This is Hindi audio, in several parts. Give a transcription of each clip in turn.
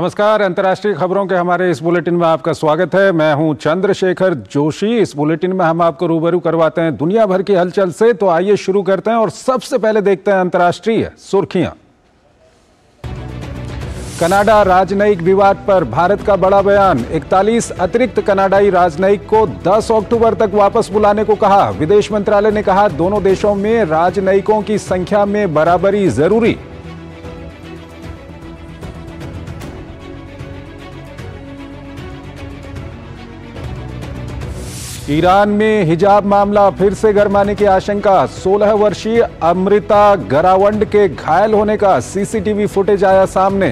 नमस्कार। अंतर्राष्ट्रीय खबरों के हमारे इस बुलेटिन में आपका स्वागत है। मैं हूं चंद्रशेखर जोशी। इस बुलेटिन में हम आपको रूबरू करवाते हैं दुनिया भर की हलचल से। तो आइए शुरू करते हैं और सबसे पहले देखते हैं अंतर्राष्ट्रीय सुर्खियां। कनाडा राजनयिक विवाद पर भारत का बड़ा बयान। 41 अतिरिक्त कनाडाई राजनयिक को 10 अक्टूबर तक वापस बुलाने को कहा। विदेश मंत्रालय ने कहा दोनों देशों में राजनयिकों की संख्या में बराबरी जरूरी। ईरान में हिजाब मामला फिर से गरमाने की आशंका। 16 वर्षीय अमृता गरावंड के घायल होने का सीसीटीवी फुटेज आया सामने।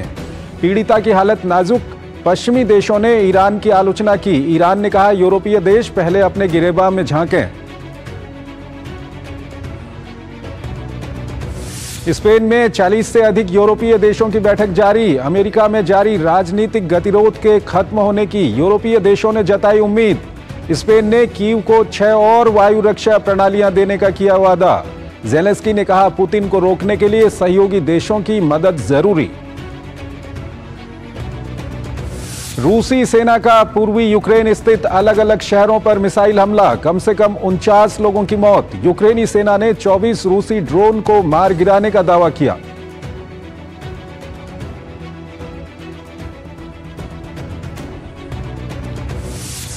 पीड़िता की हालत नाजुक। पश्चिमी देशों ने ईरान की आलोचना की। ईरान ने कहा यूरोपीय देश पहले अपने गिरेबान में झांकें। स्पेन में 40 से अधिक यूरोपीय देशों की बैठक जारी। अमेरिका में जारी राजनीतिक गतिरोध के खत्म होने की यूरोपीय देशों ने जताई उम्मीद। स्पेन ने कीव को 6 और वायु रक्षा प्रणालियां देने का किया वादा। ज़ेलेंस्की ने कहा पुतिन को रोकने के लिए सहयोगी देशों की मदद जरूरी। रूसी सेना का पूर्वी यूक्रेन स्थित अलग अलग शहरों पर मिसाइल हमला। कम से कम 49 लोगों की मौत। यूक्रेनी सेना ने 24 रूसी ड्रोन को मार गिराने का दावा किया।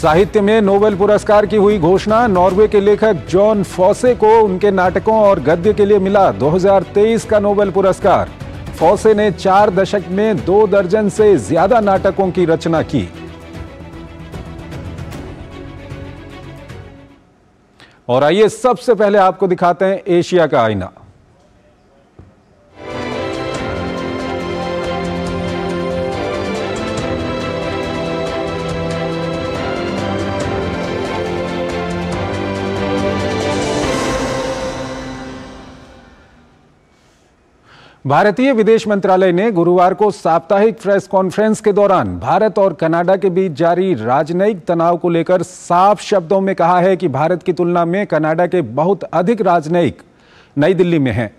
साहित्य में नोबेल पुरस्कार की हुई घोषणा। नॉर्वे के लेखक जॉन फॉसे को उनके नाटकों और गद्य के लिए मिला 2023 का नोबेल पुरस्कार। फॉसे ने 4 दशक में 2 दर्जन से ज्यादा नाटकों की रचना की। और आइए सबसे पहले आपको दिखाते हैं एशिया का आईना। भारतीय विदेश मंत्रालय ने गुरुवार को साप्ताहिक प्रेस कॉन्फ्रेंस के दौरान भारत और कनाडा के बीच जारी राजनयिक तनाव को लेकर साफ शब्दों में कहा है कि भारत की तुलना में कनाडा के बहुत अधिक राजनयिक नई दिल्ली में हैं।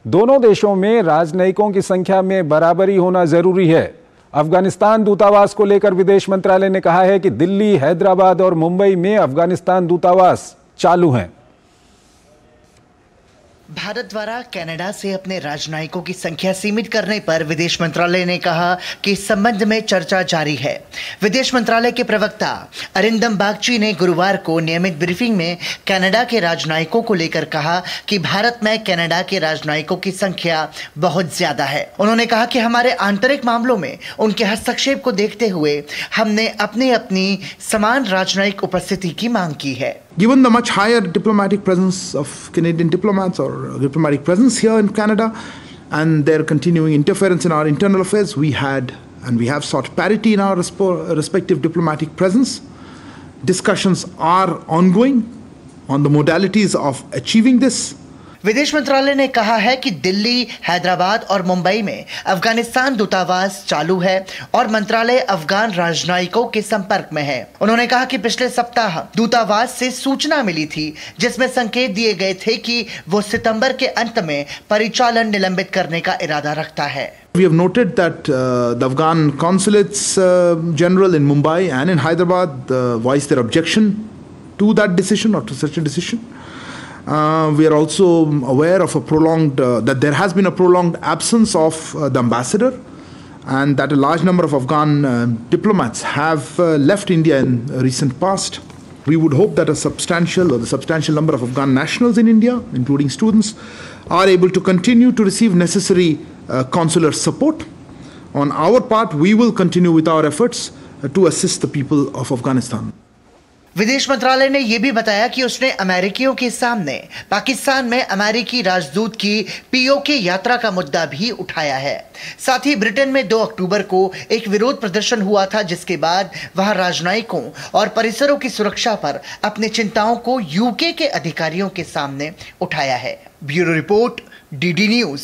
दोनों देशों में राजनयिकों की संख्या में बराबरी होना जरूरी है। अफगानिस्तान दूतावास को लेकर विदेश मंत्रालय ने कहा है कि दिल्ली, हैदराबाद और मुंबई में अफगानिस्तान दूतावास चालू हैं। भारत द्वारा कनाडा से अपने राजनयिकों की संख्या सीमित करने पर विदेश मंत्रालय ने कहा कि इस संबंध में चर्चा जारी है। विदेश मंत्रालय के प्रवक्ता अरिंदम बागची ने गुरुवार को नियमित ब्रीफिंग में कनाडा के राजनयिकों को लेकर कहा कि भारत में कनाडा के राजनयिकों की संख्या बहुत ज्यादा है। उन्होंने कहा कि हमारे आंतरिक मामलों में उनके हस्तक्षेप को देखते हुए हमने अपनी समान राजनयिक उपस्थिति की मांग की है। Given the much higher diplomatic presence of Canadian diplomats or diplomatic presence here in Canada and their continuing interference in our internal affairs, we have sought parity in our respective diplomatic presence. Discussions are ongoing on the modalities of achieving this. विदेश मंत्रालय ने कहा है कि दिल्ली, हैदराबाद और मुंबई में अफगानिस्तान दूतावास चालू है और मंत्रालय अफगान राजनयिकों के संपर्क में है। उन्होंने कहा कि पिछले सप्ताह दूतावास से सूचना मिली थी जिसमें संकेत दिए गए थे कि वो सितंबर के अंत में परिचालन निलंबित करने का इरादा रखता है। We have noted that the Afghan consulates general in Mumbai and in Hyderabad voiced their objection to that decision or to such a decision. We are also aware of that there has been a prolonged absence of the ambassador and that a large number of Afghan diplomats have left India in recent past. We would hope that the substantial number of Afghan nationals in India, including students, are able to continue to receive necessary consular support. On our part, we will continue with our efforts to assist the people of Afghanistan. विदेश मंत्रालय ने यह भी बताया कि उसने अमेरिकियों के सामने पाकिस्तान में अमेरिकी राजदूत की पीओके यात्रा का मुद्दा भी उठाया है। साथ ही ब्रिटेन में 2 अक्टूबर को एक विरोध प्रदर्शन हुआ था जिसके बाद वहां राजनयिकों और परिसरों की सुरक्षा पर अपनी चिंताओं को यूके के अधिकारियों के सामने उठाया है। Bureau report, DD news.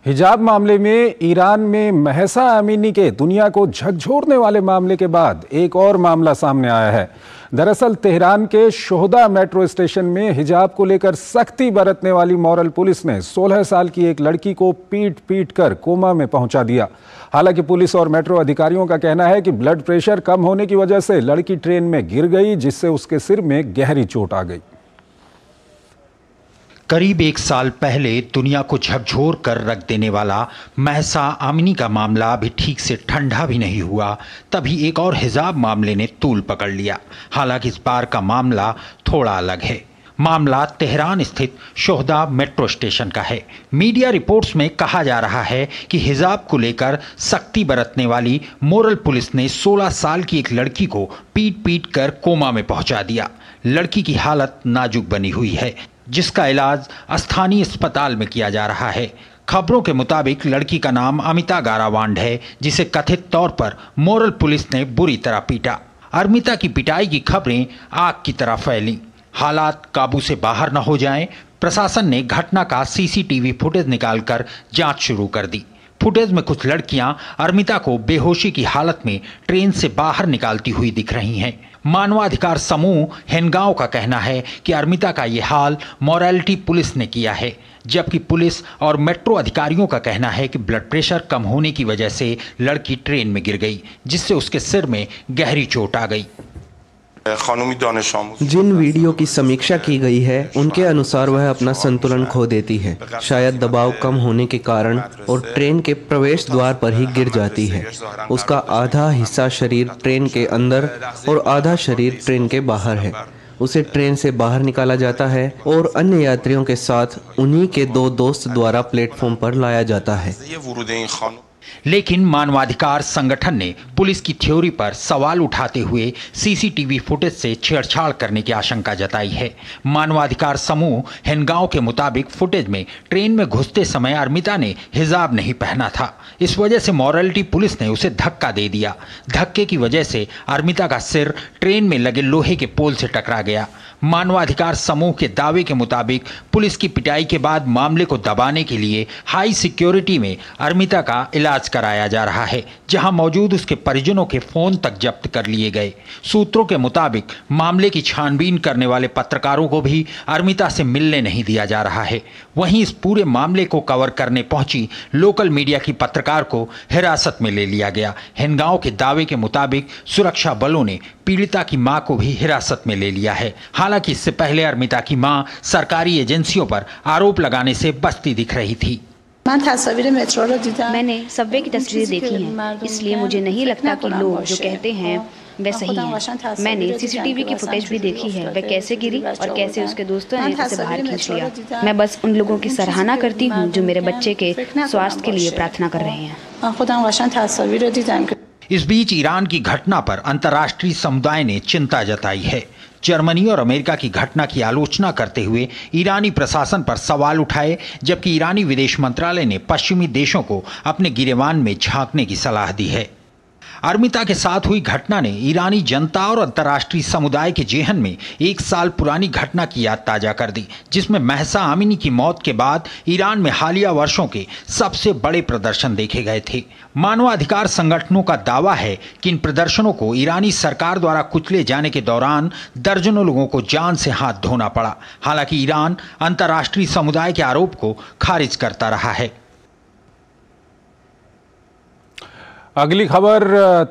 हिजाब मामले में ईरान में महसा अमीनी के दुनिया को झकझोरने वाले मामले के बाद एक और मामला सामने आया है। दरअसल तेहरान के शोहदा मेट्रो स्टेशन में हिजाब को लेकर सख्ती बरतने वाली मॉरल पुलिस ने 16 साल की एक लड़की को पीट कर कोमा में पहुंचा दिया। हालांकि पुलिस और मेट्रो अधिकारियों का कहना है कि ब्लड प्रेशर कम होने की वजह से लड़की ट्रेन में गिर गई, जिससे उसके सिर में गहरी चोट आ गई। करीब एक साल पहले दुनिया को झकझोर कर रख देने वाला महसा आमिनी का मामला अभी ठीक से ठंडा भी नहीं हुआ, तभी एक और हिजाब मामले ने तूल पकड़ लिया। हालांकि इस बार का मामला थोड़ा अलग है। मामला तेहरान स्थित शोहदा मेट्रो स्टेशन का है। मीडिया रिपोर्ट्स में कहा जा रहा है कि हिजाब को लेकर सख्ती बरतने वाली मोरल पुलिस ने 16 साल की एक लड़की को पीट कर कोमा में पहुंचा दिया। लड़की की हालत नाजुक बनी हुई है, जिसका इलाज स्थानीय अस्पताल में किया जा रहा है। खबरों के मुताबिक लड़की का नाम अमिता गारावांड है, जिसे कथित तौर पर मोरल पुलिस ने बुरी तरह पीटा। अमिता की पिटाई की खबरें आग की तरह फैली। हालात काबू से बाहर न हो जाएं, प्रशासन ने घटना का सीसीटीवी फुटेज निकालकर जांच शुरू कर दी। फुटेज में कुछ लड़कियां अमिता को बेहोशी की हालत में ट्रेन से बाहर निकालती हुई दिख रही हैं। मानवाधिकार समूह हेनगांव का कहना है कि अमिता का ये हाल मोरालिटी पुलिस ने किया है, जबकि पुलिस और मेट्रो अधिकारियों का कहना है कि ब्लड प्रेशर कम होने की वजह से लड़की ट्रेन में गिर गई, जिससे उसके सिर में गहरी चोट आ गई। जिन वीडियो की समीक्षा की गई है उनके अनुसार वह अपना संतुलन खो देती है, शायद दबाव कम होने के कारण, और ट्रेन के प्रवेश द्वार पर ही गिर जाती है। उसका आधा हिस्सा शरीर ट्रेन के अंदर और आधा शरीर ट्रेन के बाहर है। उसे ट्रेन से बाहर निकाला जाता है और अन्य यात्रियों के साथ उन्हीं के 2 दोस्त द्वारा प्लेटफॉर्म पर लाया जाता है। लेकिन मानवाधिकार संगठन ने पुलिस की थ्योरी पर सवाल उठाते हुए सीसीटीवी फुटेज से छेड़छाड़ करने की आशंका जताई है। मानवाधिकार समूह हेनगांव के मुताबिक फुटेज में ट्रेन में घुसते समय अमिता ने हिजाब नहीं पहना था। इस वजह से मोरालिटी पुलिस ने उसे धक्का दे दिया। धक्के की वजह से अमिता का सिर ट्रेन में लगे लोहे के पोल से टकरा गया। मानवाधिकार समूह के दावे के मुताबिक पुलिस की पिटाई के बाद मामले को दबाने के लिए हाई सिक्योरिटी में अमिता का इलाज कराया जा रहा है, जहां मौजूद उसके परिजनों के फोन तक जब्त कर लिए गए। सूत्रों के मुताबिक मामले की छानबीन करने वाले पत्रकारों को भी अमिता से मिलने नहीं दिया जा रहा है। वहीं इस पूरे मामले को कवर करने पहुंची लोकल मीडिया की पत्रकार को हिरासत में ले लिया गया। हेनगांव के दावे के मुताबिक सुरक्षा बलों ने पीड़िता की मां को भी हिरासत में ले लिया है। हालांकि इससे पहले अमिता की मां सरकारी एजेंसियों पर आरोप लगाने से बचती दिख रही थी। मैंने सबवे की तस्वीरें देखी हैं, इसलिए मुझे नहीं लगता कि लोग जो कहते हैं वह सही है। मैंने सीसीटीवी की फुटेज भी देखी है, वह कैसे गिरी और कैसे उसके दोस्तों ने उसे बाहर खींच लिया। मैं बस उन लोगों की सराहना करती हूँ जो मेरे बच्चे के स्वास्थ्य के लिए प्रार्थना कर रहे हैं। इस बीच ईरान की घटना पर अंतर्राष्ट्रीय समुदाय ने चिंता जताई है। जर्मनी और अमेरिका की घटना की आलोचना करते हुए ईरानी प्रशासन पर सवाल उठाए, जबकि ईरानी विदेश मंत्रालय ने पश्चिमी देशों को अपने गिरेबान में झांकने की सलाह दी है। अमिता के साथ हुई घटना ने ईरानी जनता और अंतर्राष्ट्रीय समुदाय के जेहन में 1 साल पुरानी घटना की याद ताजा कर दी, जिसमें महसा आमिनी की मौत के बाद ईरान में हालिया वर्षों के सबसे बड़े प्रदर्शन देखे गए थे। मानवाधिकार संगठनों का दावा है कि इन प्रदर्शनों को ईरानी सरकार द्वारा कुचले जाने के दौरान दर्जनों लोगों को जान से हाथ धोना पड़ा। हालांकि ईरान अंतर्राष्ट्रीय समुदाय के आरोप को खारिज करता रहा है। अगली खबर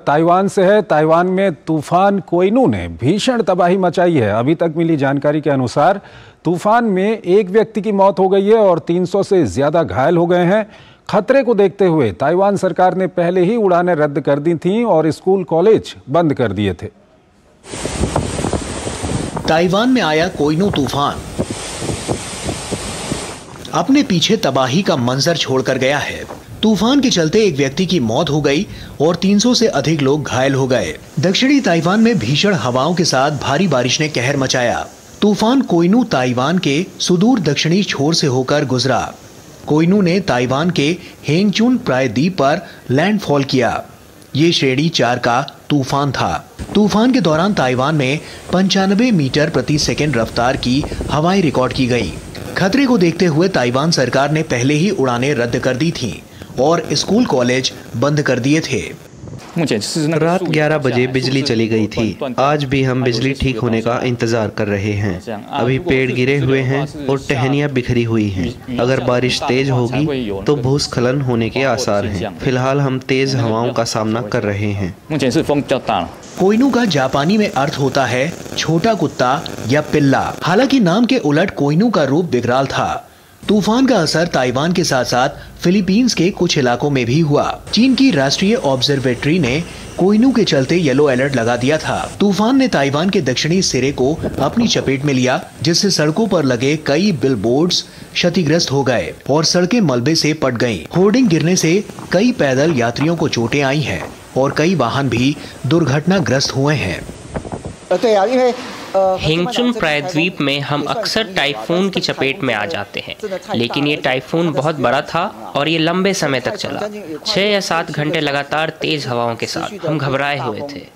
ताइवान से है। ताइवान में तूफान कोइनू ने भीषण तबाही मचाई है। अभी तक मिली जानकारी के अनुसार तूफान में एक व्यक्ति की मौत हो गई है और 300 से ज्यादा घायल हो गए हैं। खतरे को देखते हुए ताइवान सरकार ने पहले ही उड़ानें रद्द कर दी थीं और स्कूल कॉलेज बंद कर दिए थे। ताइवान में आया कोइनू तूफान अपने पीछे तबाही का मंजर छोड़कर गया है। तूफान के चलते एक व्यक्ति की मौत हो गई और 300 से अधिक लोग घायल हो गए। दक्षिणी ताइवान में भीषण हवाओं के साथ भारी बारिश ने कहर मचाया। तूफान कोइनू ताइवान के सुदूर दक्षिणी छोर से होकर गुजरा। कोइनू ने ताइवान के हेंगचुन प्रायद्वीप पर लैंडफॉल किया। ये श्रेणी 4 का तूफान था। तूफान के दौरान ताइवान में 95 मीटर प्रति सेकंड रफ्तार की हवाएं रिकॉर्ड की गई। खतरे को देखते हुए ताइवान सरकार ने पहले ही उड़ानें रद्द कर दी थीं और स्कूल कॉलेज बंद कर दिए थे। रात 11 बजे बिजली चली गई थी। आज भी हम बिजली ठीक होने का इंतजार कर रहे हैं। अभी पेड़ गिरे हुए हैं और टहनियाँ बिखरी हुई हैं। अगर बारिश तेज होगी तो भूस्खलन होने के आसार हैं। फिलहाल हम तेज हवाओं का सामना कर रहे हैं। कोइनू का जापानी में अर्थ होता है छोटा कुत्ता या पिल्ला। हालांकि नाम के उलट कोइनू का रूप विकराल था। तूफान का असर ताइवान के साथ साथ फिलीपींस के कुछ इलाकों में भी हुआ। चीन की राष्ट्रीय ऑब्जर्वेटरी ने कोइनू के चलते येलो अलर्ट लगा दिया था। तूफान ने ताइवान के दक्षिणी सिरे को अपनी चपेट में लिया, जिससे सड़कों पर लगे कई बिलबोर्ड्स क्षतिग्रस्त हो गए और सड़कें मलबे से पट गईं। होर्डिंग गिरने से कई पैदल यात्रियों को चोटें आई हैं और कई वाहन भी दुर्घटनाग्रस्त हुए हैं। हिंगचुन प्रायद्वीप में हम अक्सर टाइफून की चपेट में आ जाते हैं, लेकिन ये टाइफून बहुत बड़ा था और ये लंबे समय तक चला। 6 या 7 घंटे लगातार तेज हवाओं के साथ हम घबराए हुए थे।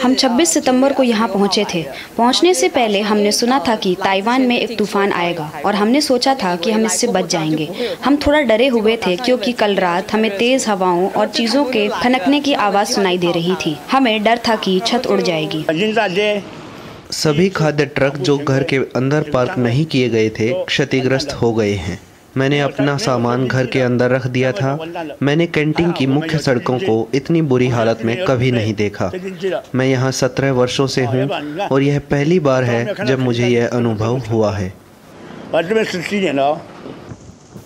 हम 26 सितंबर को यहाँ पहुँचे थे। पहुँचने से पहले हमने सुना था कि ताइवान में एक तूफान आएगा और हमने सोचा था कि हम इससे बच जाएंगे। हम थोड़ा डरे हुए थे क्योंकि कल रात हमें तेज हवाओं और चीज़ों के खनकने की आवाज़ सुनाई दे रही थी। हमें डर था कि छत उड़ जाएगी। सभी खाद्य ट्रक जो घर के अंदर पार्क नहीं किए गए थे क्षतिग्रस्त हो गए हैं। मैंने अपना सामान घर के अंदर रख दिया था। मैंने कैंटीन की मुख्य सड़कों को इतनी बुरी हालत में कभी नहीं देखा। मैं यहाँ 17 वर्षों से हूँ और यह पहली बार है जब मुझे यह अनुभव हुआ है।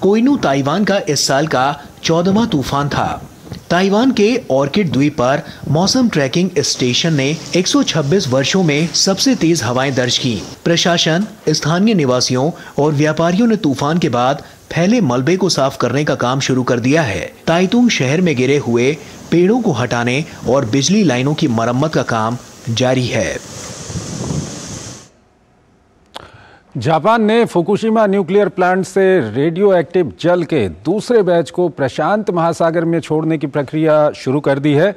कोइनू ताइवान का इस साल का 14वां तूफान था। ताइवान के ऑर्किड द्वीप पर मौसम ट्रैकिंग स्टेशन ने 126 वर्षों में सबसे तेज हवाएं दर्ज की। प्रशासन, स्थानीय निवासियों और व्यापारियों ने तूफान के बाद फैले मलबे को साफ करने का काम शुरू कर दिया है। ताइतुंग शहर में गिरे हुए पेड़ों को हटाने और बिजली लाइनों की मरम्मत का काम जारी है। जापान ने फुकुशिमा न्यूक्लियर प्लांट से रेडियो एक्टिव जल के दूसरे बैच को प्रशांत महासागर में छोड़ने की प्रक्रिया शुरू कर दी है।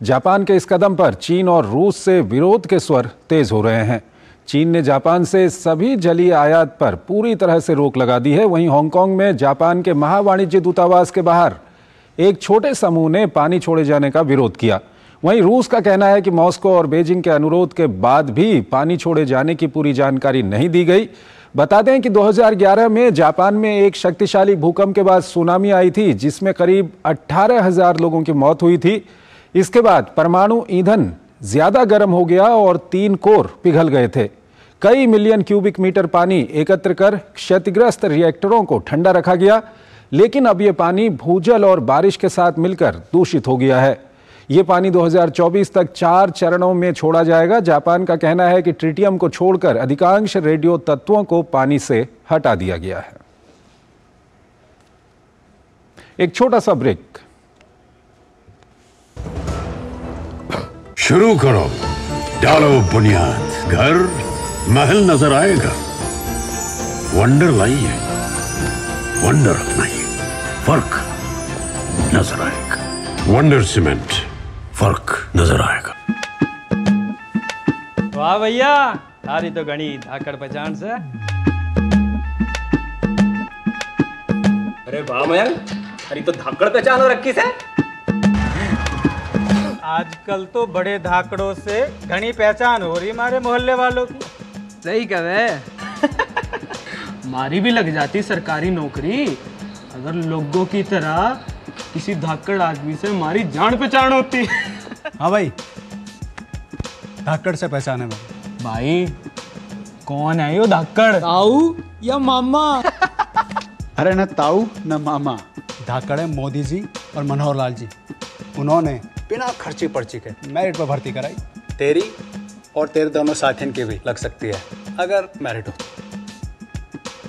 जापान के इस कदम पर चीन और रूस से विरोध के स्वर तेज हो रहे हैं। चीन ने जापान से सभी जलीय आयात पर पूरी तरह से रोक लगा दी है। वहीं हांगकांग में जापान के महावाणिज्य दूतावास के बाहर एक छोटे समूह ने पानी छोड़े जाने का विरोध किया। वहीं रूस का कहना है कि मॉस्को और बीजिंग के अनुरोध के बाद भी पानी छोड़े जाने की पूरी जानकारी नहीं दी गई। बता दें कि 2011 में जापान में एक शक्तिशाली भूकंप के बाद सुनामी आई थी, जिसमें करीब 18,000 लोगों की मौत हुई थी। इसके बाद परमाणु ईंधन ज्यादा गर्म हो गया और 3 कोर पिघल गए थे। कई मिलियन क्यूबिक मीटर पानी एकत्र कर क्षतिग्रस्त रिएक्टरों को ठंडा रखा गया, लेकिन अब यह पानी भूजल और बारिश के साथ मिलकर दूषित हो गया है। ये पानी 2024 तक 4 चरणों में छोड़ा जाएगा। जापान का कहना है कि ट्रिटियम को छोड़कर अधिकांश रेडियो तत्वों को पानी से हटा दिया गया है। एक छोटा सा ब्रेक। शुरू करो, डालो बुनियाद, घर महल नजर आएगा। वंडर लाइए, वंडर अपनाइए, फर्क नजर आएगा। वंडर सीमेंट, फर्क नजर आएगा। वाह भैया, तारी तो घनी धाकड़ पहचान से। अरे वाह मयंक, तारी तो धाकड़ पहचान हो रखी से। आजकल तो बड़े धाकड़ों से घनी पहचान हो रही हमारे मोहल्ले वालों की। सही कहे। मारी भी लग जाती सरकारी नौकरी अगर लोगों की तरह किसी धाकड़ आदमी से हमारी जान पहचान होती। हाँ भाई, धाकड़ से पहचाने में। भाई कौन है यो धाकड़? ताऊ या मामा? अरे न ताऊ न मामा, धाकड़ है मोदी जी और मनोहर लाल जी। उन्होंने बिना खर्ची पर्ची के मेरिट पर भर्ती कराई। तेरी और तेरे दोनों साथियों की भी लग सकती है अगर मेरिट हो।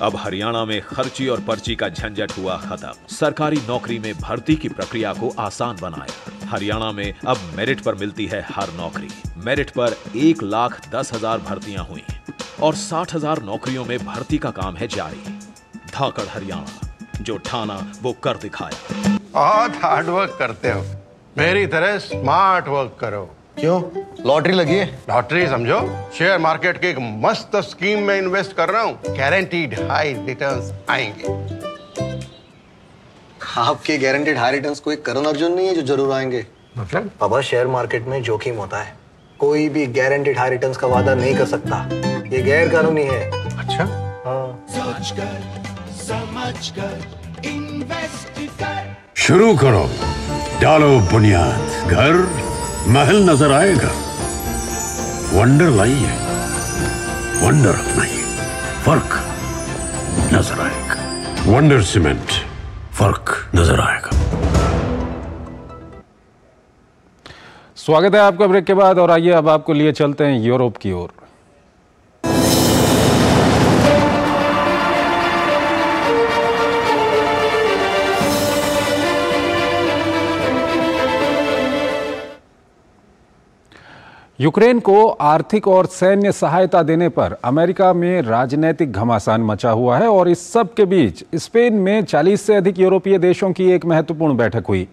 अब हरियाणा में खर्ची और पर्ची का झंझट हुआ खत्म। सरकारी नौकरी में भर्ती की प्रक्रिया को आसान बनाया। हरियाणा में अब मेरिट पर मिलती है हर नौकरी। मेरिट पर 1,10,000 भर्तियां हुई और 60,000 नौकरियों में भर्ती का काम है जारी। धाकड़ हरियाणा, जो ठाना वो कर दिखाया। बहुत हार्ड वर्क करते हो, मेरी तरह स्मार्ट वर्क करो। क्यों? लॉटरी लगी है? लॉटरी समझो, शेयर मार्केट के एक मस्त स्कीम में इन्वेस्ट कर रहा हूँ, गारंटीड हाई रिटर्न्स आएंगे। आपके गारंटीड हाई रिटर्न्स कोई करण अर्जुन नहीं है जो जरूर आएंगे? मतलब? बाबा, शेयर मार्केट में जोखिम होता है, कोई भी गारंटीड हाई रिटर्न्स का वादा नहीं कर सकता, ये गैर कानूनी है। अच्छा? हाँ। शुरू करो, डालो बुनियाद, घर महल नजर आएगा, वंडर लाइए, वंडर अपनाइए, फर्क नजर आएगा। वंडर सीमेंट, फर्क नजर आएगा। स्वागत है आपका ब्रेक के बाद और आइए अब आपको लिए चलते हैं यूरोप की ओर। यूक्रेन को आर्थिक और सैन्य सहायता देने पर अमेरिका में राजनीतिक घमासान मचा हुआ है और इस सब के बीच स्पेन में 40 से अधिक यूरोपीय देशों की एक महत्वपूर्ण बैठक हुई।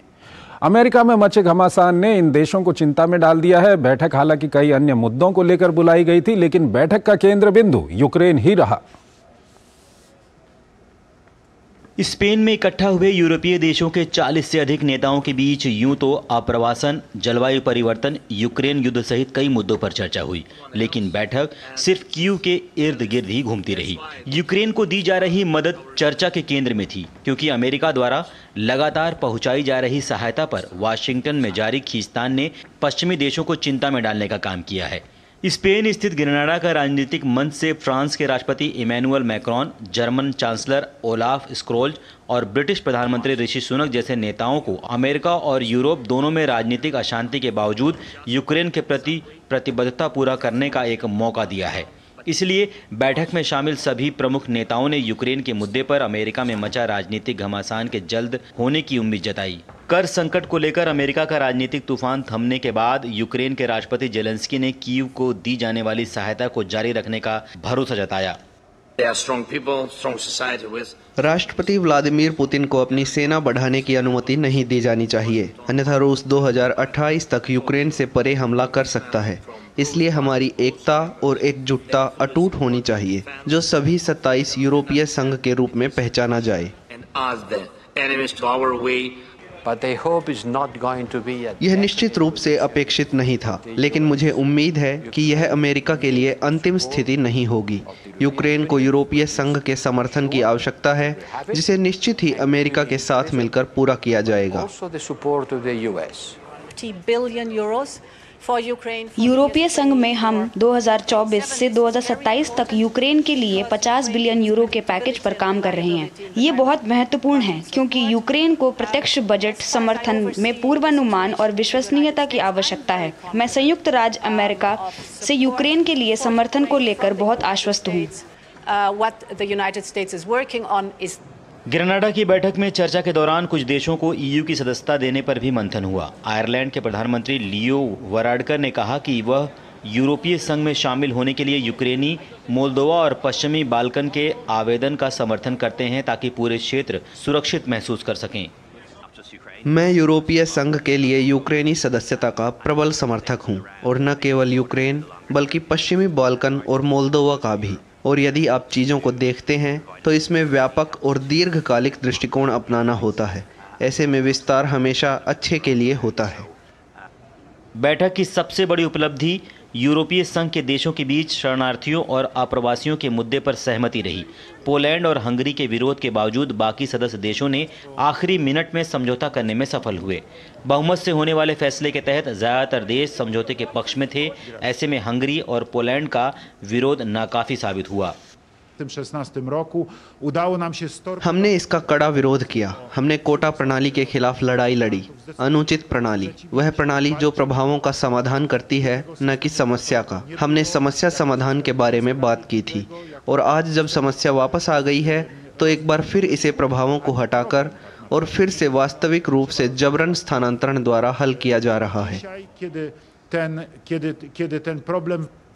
अमेरिका में मचे घमासान ने इन देशों को चिंता में डाल दिया है। बैठक हालांकि कई अन्य मुद्दों को लेकर बुलाई गई थी, लेकिन बैठक का केंद्र बिंदु यूक्रेन ही रहा। स्पेन में इकट्ठा हुए यूरोपीय देशों के 40 से अधिक नेताओं के बीच यूं तो आप्रवासन, जलवायु परिवर्तन, यूक्रेन युद्ध सहित कई मुद्दों पर चर्चा हुई, लेकिन बैठक सिर्फ कीव के इर्द गिर्द ही घूमती रही। यूक्रेन को दी जा रही मदद चर्चा के केंद्र में थी, क्योंकि अमेरिका द्वारा लगातार पहुंचाई जा रही सहायता पर वाशिंगटन में जारी खींचतान ने पश्चिमी देशों को चिंता में डालने का काम किया है। स्पेन स्थित ग्रेनाडा का राजनीतिक मंच से फ्रांस के राष्ट्रपति Emmanuel Macron, German chancellor Olaf Scholz और ब्रिटिश प्रधानमंत्री ऋषि सुनक जैसे नेताओं को अमेरिका और यूरोप दोनों में राजनीतिक अशांति के बावजूद यूक्रेन के प्रति प्रतिबद्धता पूरा करने का एक मौका दिया है। इसलिए बैठक में शामिल सभी प्रमुख नेताओं ने यूक्रेन के मुद्दे पर अमेरिका में मचा राजनीतिक घमासान के जल्द होने की उम्मीद जताई। कर संकट को लेकर अमेरिका का राजनीतिक तूफान थमने के बाद यूक्रेन के राष्ट्रपति जेलेंस्की ने कीव को दी जाने वाली सहायता को जारी रखने का भरोसा जताया। राष्ट्रपति व्लादिमीर पुतिन को अपनी सेना बढ़ाने की अनुमति नहीं दी जानी चाहिए, अन्यथा रूस 2028 तक यूक्रेन से परे हमला कर सकता है। इसलिए हमारी एकता और एकजुटता अटूट होनी चाहिए, जो सभी 27 यूरोपीय संघ के रूप में पहचाना जाए। यह निश्चित रूप से अपेक्षित नहीं था, लेकिन मुझे उम्मीद है कि यह अमेरिका के लिए अंतिम स्थिति नहीं होगी। यूक्रेन को यूरोपीय संघ के समर्थन की आवश्यकता है, जिसे निश्चित ही अमेरिका के साथ मिलकर पूरा किया जाएगा। यूरोपीय संघ में हम 2024 से 2027 तक यूक्रेन के लिए 50 बिलियन यूरो के पैकेज पर काम कर रहे हैं। ये बहुत महत्वपूर्ण है, क्योंकि यूक्रेन को प्रत्यक्ष बजट समर्थन में पूर्वानुमान और विश्वसनीयता की आवश्यकता है। मैं संयुक्त राज्य अमेरिका से यूक्रेन के लिए समर्थन को लेकर बहुत आश्वस्त हूँ। ग्रेनाडा की बैठक में चर्चा के दौरान कुछ देशों को ईयू की सदस्यता देने पर भी मंथन हुआ। आयरलैंड के प्रधानमंत्री लियो वराडकर ने कहा कि वह यूरोपीय संघ में शामिल होने के लिए यूक्रेनी, मोल्दोवा और पश्चिमी बाल्कन के आवेदन का समर्थन करते हैं, ताकि पूरे क्षेत्र सुरक्षित महसूस कर सकें। मैं यूरोपीय संघ के लिए यूक्रेनी सदस्यता का प्रबल समर्थक हूं, और न केवल यूक्रेन बल्कि पश्चिमी बाल्कन और मोल्दोवा का भी। और यदि आप चीज़ों को देखते हैं तो इसमें व्यापक और दीर्घकालिक दृष्टिकोण अपनाना होता है। ऐसे में विस्तार हमेशा अच्छे के लिए होता है। बैठक की सबसे बड़ी उपलब्धि यूरोपीय संघ के देशों के बीच शरणार्थियों और अप्रवासियों के मुद्दे पर सहमति रही। पोलैंड और हंगरी के विरोध के बावजूद बाकी सदस्य देशों ने आखिरी मिनट में समझौता करने में सफल हुए। बहुमत से होने वाले फैसले के तहत ज़्यादातर देश समझौते के पक्ष में थे। ऐसे में हंगरी और पोलैंड का विरोध नाकाफी साबित हुआ। हमने इसका कड़ा विरोध किया। हमने कोटा प्रणाली के खिलाफ लड़ाई लड़ी। अनुचित प्रणाली, वह प्रणाली जो प्रभावों का समाधान करती है, न कि समस्या का। हमने समस्या समाधान के बारे में बात की थी, और आज जब समस्या वापस आ गई है तो एक बार फिर इसे प्रभावों को हटाकर और फिर से वास्तविक रूप से जबरन स्थानांतरण द्वारा हल किया जा रहा है।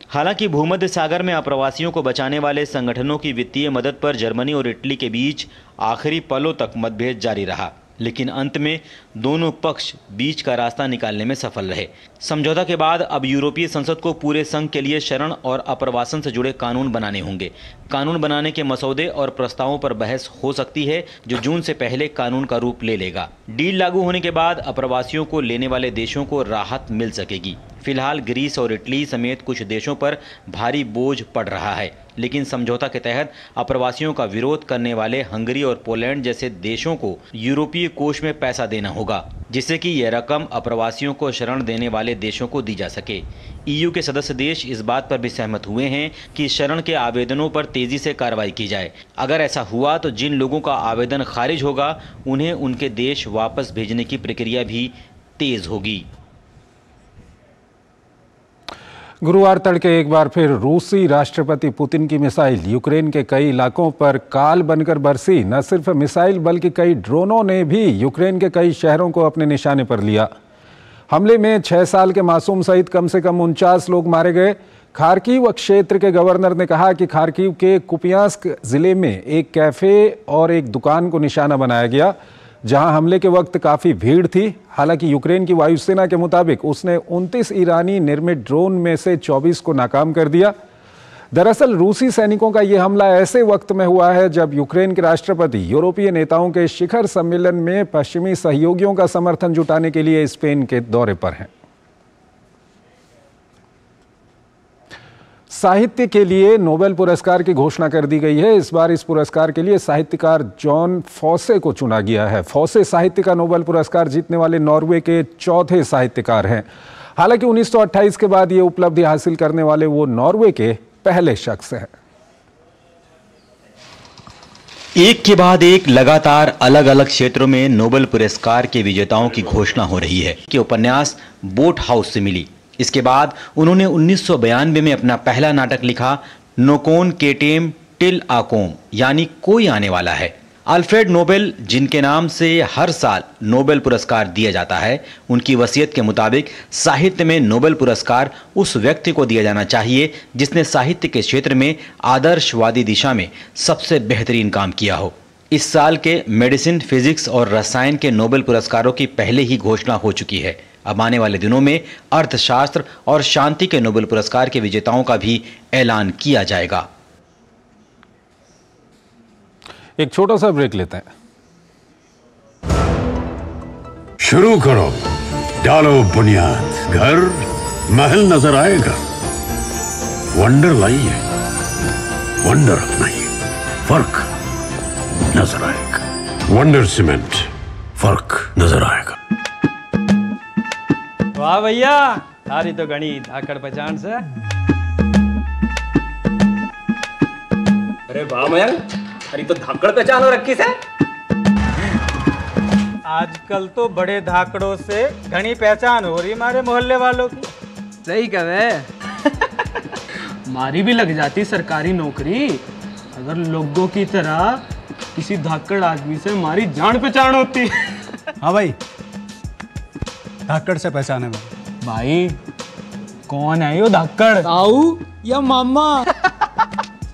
हालांकि भूमध्य सागर में अप्रवासियों को बचाने वाले संगठनों की वित्तीय मदद पर जर्मनी और इटली के बीच आखिरी पलों तक मतभेद जारी रहा, लेकिन अंत में दोनों पक्ष बीच का रास्ता निकालने में सफल रहे। समझौता के बाद अब यूरोपीय संसद को पूरे संघ के लिए शरण और अप्रवासन से जुड़े कानून बनाने होंगे। कानून बनाने के मसौदे और प्रस्तावों पर बहस हो सकती है, जो जून से पहले कानून का रूप ले लेगा। डील लागू होने के बाद अप्रवासियों को लेने वाले देशों को राहत मिल सकेगी। फिलहाल ग्रीस और इटली समेत कुछ देशों पर भारी बोझ पड़ रहा है, लेकिन समझौता के तहत अप्रवासियों का विरोध करने वाले हंगरी और पोलैंड जैसे देशों को यूरोपीय कोष में पैसा देना होगा, जिससे कि यह रकम अप्रवासियों को शरण देने वाले देशों को दी जा सके। ईयू के सदस्य देश इस बात पर भी सहमत हुए हैं कि शरण के आवेदनों पर तेजी से कार्रवाई की जाए। अगर ऐसा हुआ तो जिन लोगों का आवेदन खारिज होगा उन्हें उनके देश वापस भेजने की प्रक्रिया भी तेज होगी। गुरुवार तड़के एक बार फिर रूसी राष्ट्रपति पुतिन की मिसाइल यूक्रेन के कई इलाकों पर काल बनकर बरसी। न सिर्फ मिसाइल बल्कि कई ड्रोनों ने भी यूक्रेन के कई शहरों को अपने निशाने पर लिया। हमले में 6 साल के मासूम सहित कम से कम 49 लोग मारे गए। खार्किव क्षेत्र के गवर्नर ने कहा कि खार्किव के कुपियांस्क जिले में एक कैफे और एक दुकान को निशाना बनाया गया, जहां हमले के वक्त काफी भीड़ थी। हालांकि यूक्रेन की वायुसेना के मुताबिक उसने 29 ईरानी निर्मित ड्रोन में से 24 को नाकाम कर दिया। दरअसल रूसी सैनिकों का यह हमला ऐसे वक्त में हुआ है जब यूक्रेन के राष्ट्रपति यूरोपीय नेताओं के शिखर सम्मेलन में पश्चिमी सहयोगियों का समर्थन जुटाने के लिए स्पेन के दौरे पर हैं। साहित्य के लिए नोबेल पुरस्कार की घोषणा कर दी गई है। इस बार इस पुरस्कार के लिए साहित्यकार जॉन फॉसे को चुना गया है। फॉसे साहित्य का नोबेल पुरस्कार जीतने वाले नॉर्वे के चौथे साहित्यकार हैं। हालांकि 1928 के बाद ये उपलब्धि हासिल करने वाले वो नॉर्वे के पहले शख्स हैं। एक के बाद एक लगातार अलग अलग क्षेत्रों में नोबेल पुरस्कार के विजेताओं की घोषणा हो रही है। कि उपन्यास बोट हाउस से मिली। इसके बाद उन्होंने 1992 में अपना पहला नाटक लिखा, नोकोन केटेम टिल आकोम, यानी कोई आने वाला है। अल्फ्रेड नोबेल, जिनके नाम से हर साल नोबेल पुरस्कार दिया जाता है, उनकी वसीयत के मुताबिक साहित्य में नोबेल पुरस्कार उस व्यक्ति को दिया जाना चाहिए जिसने साहित्य के क्षेत्र में आदर्शवादी दिशा में सबसे बेहतरीन काम किया हो। इस साल के मेडिसिन, फिजिक्स और रसायन के नोबेल पुरस्कारों की पहले ही घोषणा हो चुकी है। अब आने वाले दिनों में अर्थशास्त्र और शांति के नोबेल पुरस्कार के विजेताओं का भी ऐलान किया जाएगा। एक छोटा सा ब्रेक लेते हैं। शुरू करो, डालो बुनियाद, घर महल नजर आएगा। वंडर लाइए, वंडर अपनाइए, फर्क नजर आएगा। वंडर सीमेंट, फर्क नजर आएगा। वाह भैया, तारी तो घनी धाकड़ पहचान से। अरे वाह मयंक, अरे तो धाकड़ पहचान हो रखी से। आजकल तो बड़े धाकड़ों से घनी पहचान हो रही हमारे मोहल्ले वालों की। सही कहे। मारी भी लग जाती सरकारी नौकरी अगर लोगों की तरह किसी धाकड़ आदमी से हमारी जान पहचान होती। हाँ भाई, धाकड़ से पहचाने में। भाई कौन है यो धाकड़? ताऊ या मामा?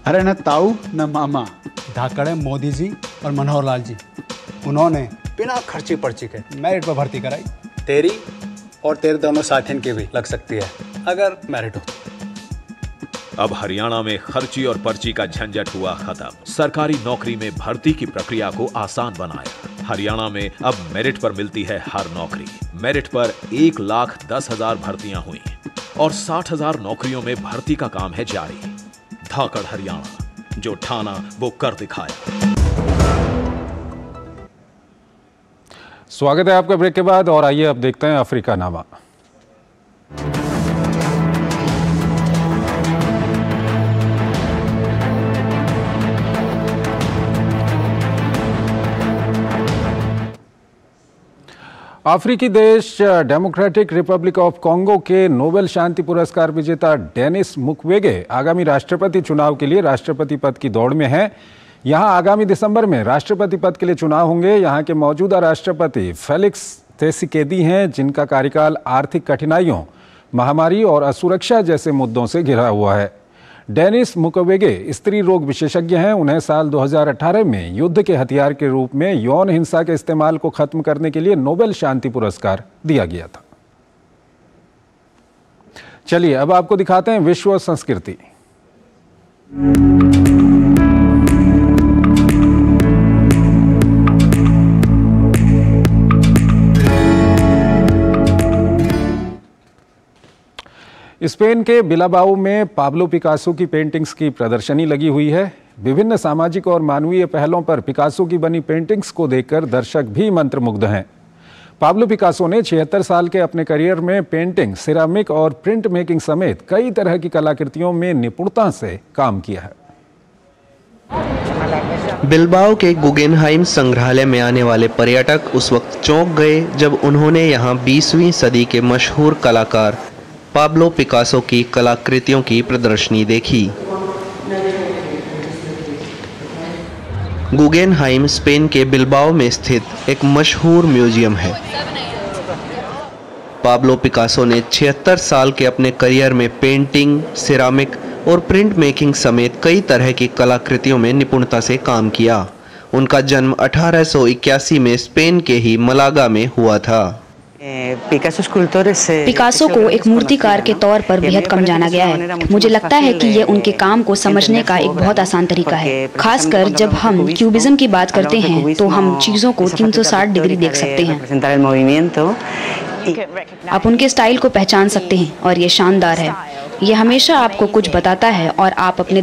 अरे न ताऊ न मामा, धाकड़ है मोदी जी और मनोहर लाल जी। उन्होंने बिना खर्ची पर्ची के मेरिट पर भर्ती कराई। तेरी और तेरे दोनों साथियों की भी लग सकती है अगर मेरिट हो। अब हरियाणा में खर्ची और पर्ची का झंझट हुआ खत्म। सरकारी नौकरी में भर्ती की प्रक्रिया को आसान बनाया। हरियाणा में अब मेरिट पर मिलती है हर नौकरी। मेरिट पर 1,10,000 भर्तियां हुई और 60,000 नौकरियों में भर्ती का काम है जारी। धाकड़ हरियाणा, जो ठाना वो कर दिखाया। स्वागत है आपका ब्रेक के बाद और आइए अब देखते हैं अफ्रीका नामा। अफ्रीकी देश डेमोक्रेटिक रिपब्लिक ऑफ कॉन्गो के नोबेल शांति पुरस्कार विजेता डेनिस मुक्वेगे आगामी राष्ट्रपति चुनाव के लिए राष्ट्रपति पद की दौड़ में हैं। यहां आगामी दिसंबर में राष्ट्रपति पद के लिए चुनाव होंगे। यहां के मौजूदा राष्ट्रपति फेलिक्स त्सेकेदी हैं, जिनका कार्यकाल आर्थिक कठिनाइयों, महामारी और असुरक्षा जैसे मुद्दों से घिरा हुआ है। डेनिस मुक्वेगे स्त्री रोग विशेषज्ञ हैं। उन्हें साल 2018 में युद्ध के हथियार के रूप में यौन हिंसा के इस्तेमाल को खत्म करने के लिए नोबेल शांति पुरस्कार दिया गया था। चलिए अब आपको दिखाते हैं विश्व संस्कृति। स्पेन के बिलाबाओ में पाब्लो पिकासो की पेंटिंग्स की प्रदर्शनी लगी हुई है। विभिन्न सामाजिक और मानवीय पहलों पर पिकासो की बनी पेंटिंग्स को देखकर दर्शक भी मंत्रमुग्ध हैं। पाब्लो पिकासो ने 76 साल के अपने करियर में पेंटिंग, सिरामिक और प्रिंट मेकिंग समेत कई तरह की कलाकृतियों में निपुणता से काम किया है। बिलबाओ के गुगेनहाइम संग्रहालय में आने वाले पर्यटक उस वक्त चौंक गए जब उन्होंने यहाँ 20वीं सदी के मशहूर कलाकार पाब्लो पिकासो की कलाकृतियों की प्रदर्शनी देखी। गुगेनहाइम स्पेन के बिलबाओ में स्थित एक मशहूर म्यूजियम है। पाब्लो पिकासो ने 76 साल के अपने करियर में पेंटिंग, सिरामिक और प्रिंट मेकिंग समेत कई तरह की कलाकृतियों में निपुणता से काम किया। उनका जन्म 1881 में स्पेन के ही मलागा में हुआ था। पिकासो को एक मूर्तिकार के तौर पर बेहद कम जाना गया है। मुझे लगता है कि ये उनके काम को समझने का एक बहुत आसान तरीका है। खासकर जब हम क्यूबिज्म की बात करते हैं तो हम चीजों को 360 डिग्री देख सकते हैं। आप उनके स्टाइल को पहचान सकते हैं और ये शानदार है। ये हमेशा आपको कुछ बताता है और आप अपने